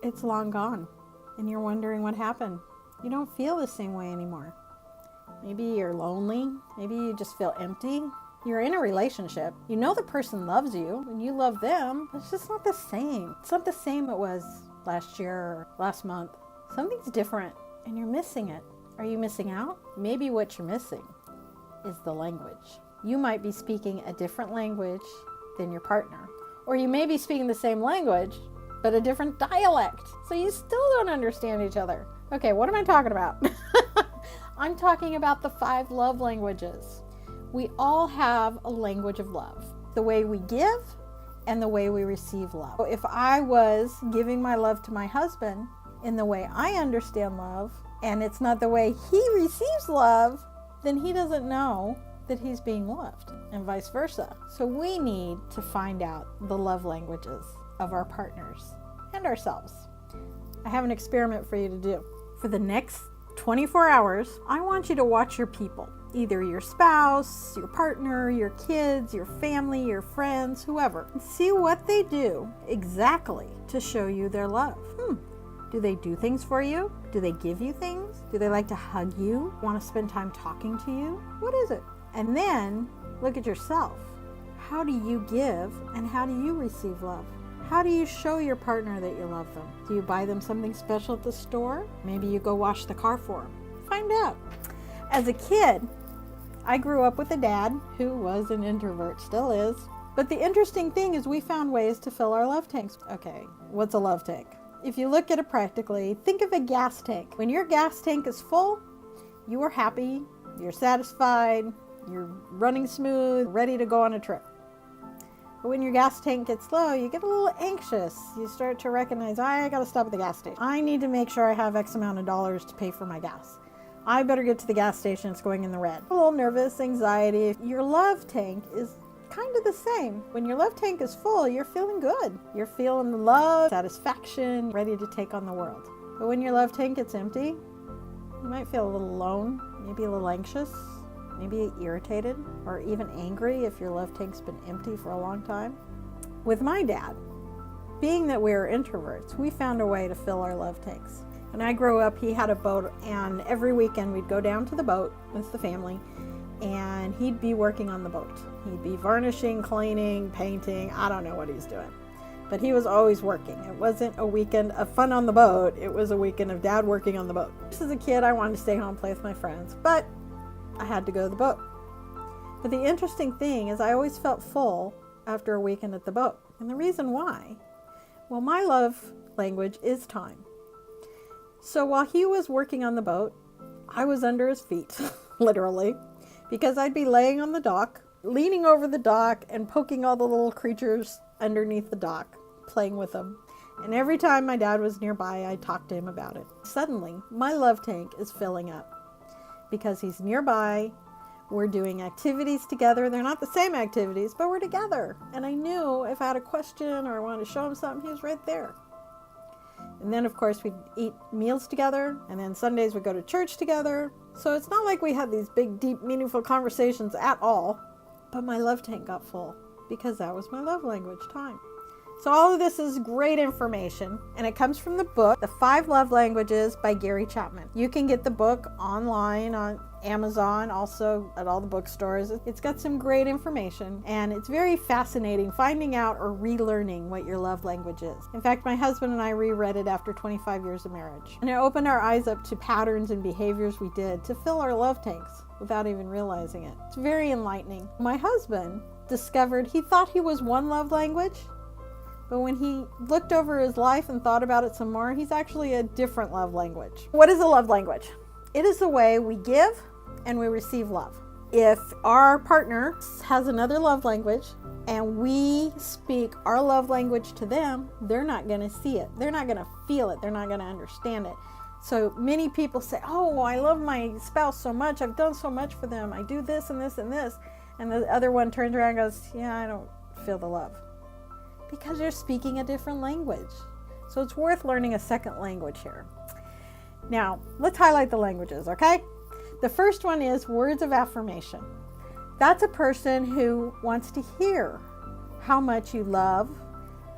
it's long gone and you're wondering what happened. You don't feel the same way anymore. Maybe you're lonely. Maybe you just feel empty. You're in a relationship. You know the person loves you and you love them. It's just not the same. It's not the same it was last year or last month. Something's different and you're missing it. Are you missing out? Maybe what you're missing is the language. You might be speaking a different language than your partner. Or you may be speaking the same language, but a different dialect. So you still don't understand each other. Okay, what am I talking about? I'm talking about the 5 love languages. We all have a language of love. The way we give and the way we receive love. If I was giving my love to my husband in the way I understand love, and it's not the way he receives love, then he doesn't know that he's being loved, and vice versa. So we need to find out the love languages of our partners and ourselves. I have an experiment for you to do. For the next 24 hours, I want you to watch your people, either your spouse, your partner, your kids, your family, your friends, whoever, and see what they do exactly to show you their love. Do they do things for you? Do they give you things? Do they like to hug you? Want to spend time talking to you? What is it? And then look at yourself. How do you give and how do you receive love? How do you show your partner that you love them? Do you buy them something special at the store? Maybe you go wash the car for them. Find out. As a kid, I grew up with a dad who was an introvert, still is. But the interesting thing is we found ways to fill our love tanks. Okay, what's a love tank? If you look at it practically, think of a gas tank. When your gas tank is full, you are happy, you're satisfied, you're running smooth, ready to go on a trip. But when your gas tank gets low, you get a little anxious. You start to recognize, I gotta stop at the gas station. I need to make sure I have X amount of dollars to pay for my gas. I better get to the gas station, it's going in the red. A little nervous, anxiety. Your love tank is kind of the same. When your love tank is full, you're feeling good. You're feeling love, satisfaction, ready to take on the world. But when your love tank gets empty, you might feel a little alone, maybe a little anxious, maybe irritated, or even angry if your love tank's been empty for a long time. With my dad, being that we were introverts, we found a way to fill our love tanks. When I grew up, he had a boat, and every weekend we'd go down to the boat with the family, and he'd be working on the boat. He'd be varnishing, cleaning, painting, I don't know what he's doing. But he was always working. It wasn't a weekend of fun on the boat, it was a weekend of dad working on the boat. Just as a kid, I wanted to stay home and play with my friends, but I had to go to the boat. But the interesting thing is I always felt full after a weekend at the boat. And the reason why? Well, my love language is time. So while he was working on the boat, I was under his feet, literally, because I'd be laying on the dock, leaning over the dock and poking all the little creatures underneath the dock, playing with them. And every time my dad was nearby, I'd talk to him about it. Suddenly, my love tank is filling up because he's nearby. We're doing activities together. They're not the same activities, but we're together. And I knew if I had a question or I wanted to show him something, he was right there. And then, of course, we'd eat meals together, and then Sundays we'd go to church together. So it's not like we had these big, deep, meaningful conversations at all, but my love tank got full because that was my love language, time. So all of this is great information, and it comes from the book, The 5 Love Languages by Gary Chapman. You can get the book online on Amazon, also at all the bookstores. It's got some great information, and it's very fascinating finding out or relearning what your love language is. In fact, my husband and I reread it after 25 years of marriage, and it opened our eyes up to patterns and behaviors we did to fill our love tanks without even realizing it. It's very enlightening. My husband discovered he thought he was one love language, but when he looked over his life and thought about it some more, he's actually a different love language. What is a love language? It is the way we give and we receive love. If our partner has another love language and we speak our love language to them, they're not going to see it. They're not going to feel it. They're not going to understand it. So many people say, oh, I love my spouse so much. I've done so much for them. I do this and this and this. And the other one turns around and goes, yeah, I don't feel the love. Because you're speaking a different language. So it's worth learning a second language here. Now, let's highlight the languages, okay? The first one is words of affirmation. That's a person who wants to hear how much you love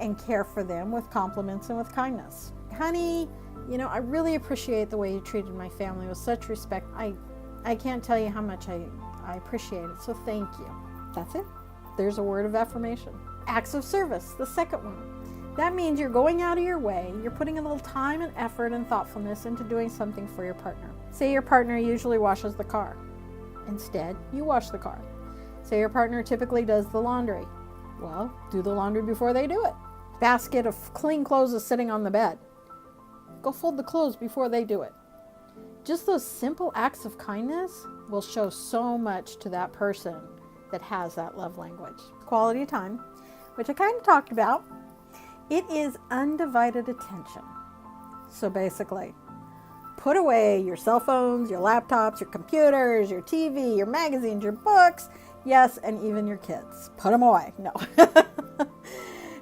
and care for them with compliments and with kindness. honey, I really appreciate the way you treated my family with such respect. I can't tell you how much I appreciate it, so thank you. That's it. There's a word of affirmation. Acts of service, the second one. That means you're going out of your way, you're putting a little time and effort and thoughtfulness into doing something for your partner. Say your partner usually washes the car. Instead, you wash the car. Say your partner typically does the laundry. Well, do the laundry before they do it. Basket of clean clothes is sitting on the bed. Go fold the clothes before they do it. Just those simple acts of kindness will show so much to that person that has that love language. Quality time, which I kind of talked about. It is undivided attention. So basically, put away your cell phones, your laptops, your computers, your TV, your magazines, your books, yes, and even your kids. Put them away. No.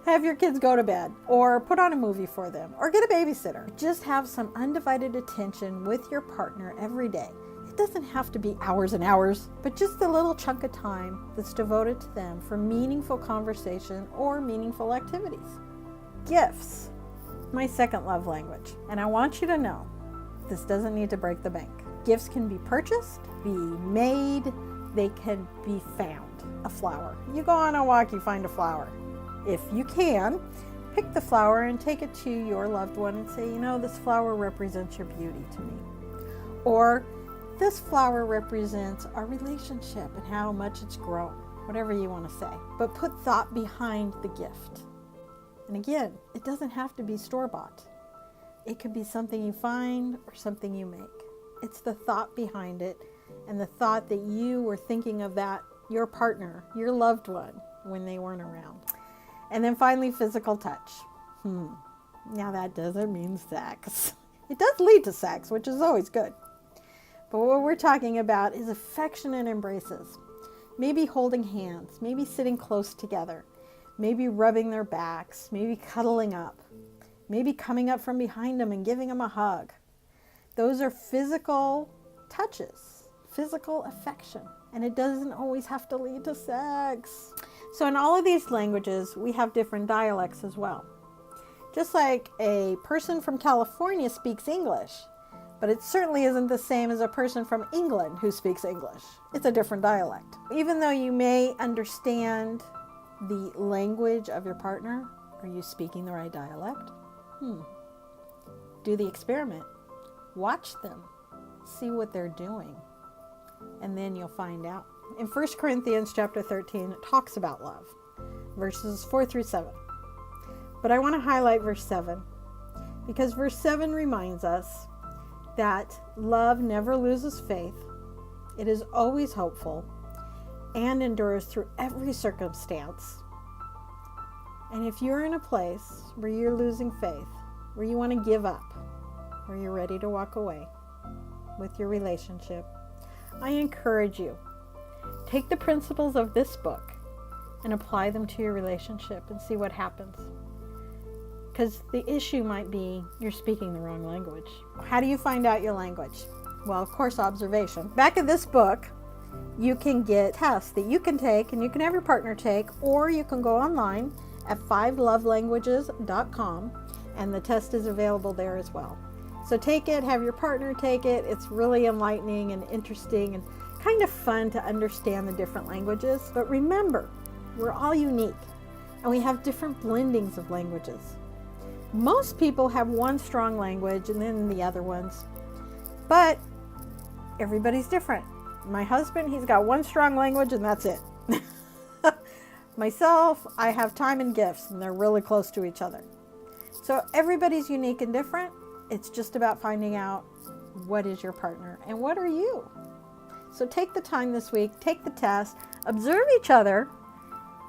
Have your kids go to bed, or put on a movie for them, or get a babysitter. Just have some undivided attention with your partner every day. It doesn't have to be hours and hours, but just a little chunk of time that's devoted to them for meaningful conversation or meaningful activities. Gifts, my second love language. And I want you to know, this doesn't need to break the bank. Gifts can be purchased, be made, they can be found. A flower. You go on a walk, you find a flower. If you can, pick the flower and take it to your loved one and say, this flower represents your beauty to me. Or this flower represents our relationship and how much it's grown. Whatever you want to say. But put thought behind the gift. And again, it doesn't have to be store-bought. It could be something you find or something you make. It's the thought behind it and the thought that you were thinking of that, your partner, your loved one, when they weren't around. And then finally, physical touch. Now that doesn't mean sex. It does lead to sex, which is always good. But what we're talking about is affectionate embraces. Maybe holding hands, maybe sitting close together, maybe rubbing their backs, maybe cuddling up, maybe coming up from behind them and giving them a hug. Those are physical touches, physical affection. And it doesn't always have to lead to sex. So in all of these languages, we have different dialects as well. Just like a person from California speaks English, but it certainly isn't the same as a person from England who speaks English. It's a different dialect. Even though you may understand the language of your partner, are you speaking the right dialect? Do the experiment. Watch them. See what they're doing. And then you'll find out. In 1 Corinthians chapter 13, it talks about love, verses 4 through 7. But I want to highlight verse 7, because verse 7 reminds us that love never loses faith, it is always hopeful, and endures through every circumstance. And if you're in a place where you're losing faith, where you want to give up, where you're ready to walk away with your relationship, I encourage you, take the principles of this book and apply them to your relationship and see what happens. Because the issue might be you're speaking the wrong language. How do you find out your language? Well, of course, observation. Back of this book, you can get tests that you can take and you can have your partner take, or you can go online at 5lovelanguages.com and the test is available there as well. So take it, have your partner take it. It's really enlightening and interesting and kind of fun to understand the different languages. But remember, we're all unique and we have different blendings of languages. Most people have one strong language and then the other ones, but everybody's different. My husband, he's got one strong language and that's it. Myself, I have time and gifts and they're really close to each other. So everybody's unique and different. It's just about finding out what is your partner and what are you. So take the time this week, take the test, observe each other,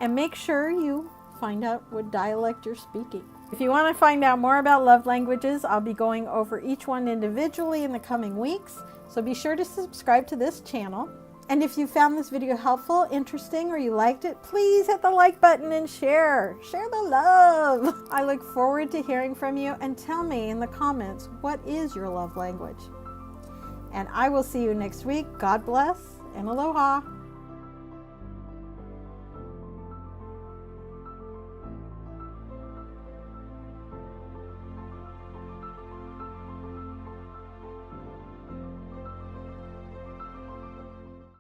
and make sure you find out what dialect you're speaking. If you want to find out more about love languages, I'll be going over each one individually in the coming weeks. So be sure to subscribe to this channel. And if you found this video helpful, interesting, or you liked it, please hit the like button and share. Share the love. I look forward to hearing from you, and tell me in the comments, what is your love language? And I will see you next week. God bless and aloha.